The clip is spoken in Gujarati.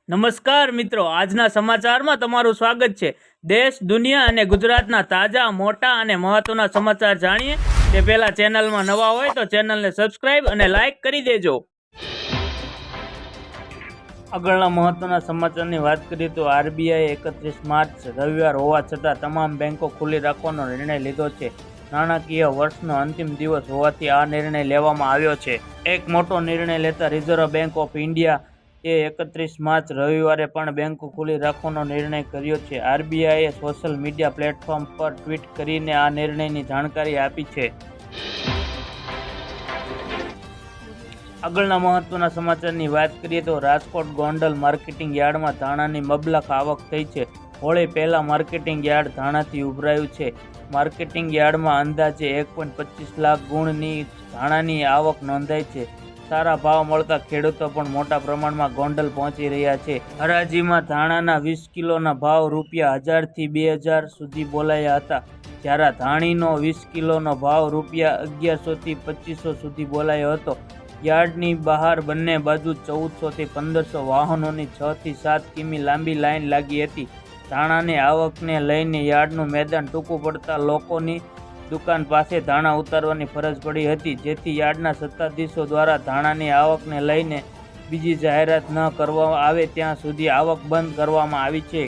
નમસ્કાર મિત્રો, આજના સમાચારમાં તમારું સ્વાગત છે। દેશ, દુનિયા અને ગુજરાતના તાજા, મોટા અને મહત્વના સમાચાર જાણીએ તે પહેલા ચેનલમાં નવા હોય તો ચેનલને સબસ્ક્રાઇબ અને લાઇક કરી દેજો। આગળના મહત્વના સમાચારની વાત કરીએ તો આરબીઆઈએ 31 માર્ચ રવિવાર હોવા છતાં તમામ બેંકો ખુલ્લી રાખવાનો નિર્ણય લીધો છે। નાણાકીય વર્ષનો અંતિમ દિવસ હોવાથી આ નિર્ણય લેવામાં આવ્યો છે। એક મોટો નિર્ણય લેતા reserve bank of India A 31 March રવિવારે પણ બેંકો ખુલ્લી રાખવાનો નિર્ણય કર્યો છે। આરબીઆઈએ સોશિયલ મીડિયા પ્લેટફોર્મ પર ટ્વીટ કરીને આ નિર્ણયની જાણકારી આપી છે। આગળના મહત્વના સમાચારની વાત કરીએ તો રાજકોટ ગોંડલ માર્કેટિંગ યાર્ડમાં ધાણાની મબલખ આવક થઈ છે। હોળી પહેલા માર્કેટિંગ યાર્ડ ધાણાથી ઉભરાયું છે। માર્કેટિંગ યાર્ડમાં અંદાજે 1.25 લાખ ગુણની ધાણાની આવક નોંધાઈ છે। સારા ભાવ મળતા ખેડૂતો પણ મોટા પ્રમાણમાં ગોંડલ પહોંચી રહ્યા છે। હરાજીમાં ધાણાના 20 કિલોના ભાવ રૂપિયા 1000 થી 2000 સુધી બોલાયા હતા, જ્યારે ધાણીનો 20 કિલોનો ભાવ રૂપિયા 1100 થી 2500 સુધી બોલાયો હતો। યાર્ડની બહાર બંને બાજુ 1400 થી 1500 વાહનોની 6 થી 7 કિમી લાંબી લાઇન લાગી હતી। ધાણાની આવકને લઈને યાર્ડનું મેદાન ટૂંકું પડતા લોકોની દુકાન પાસે ધાણા ઉતારવાની ફરજ પડી હતી, જેથી યાર્ડના સત્તાધીશો દ્વારા ધાણાની આવકને લઈને બીજી જાહેરાત ન કરવામાં આવે ત્યાં સુધી આવક બંધ કરવામાં આવી છે।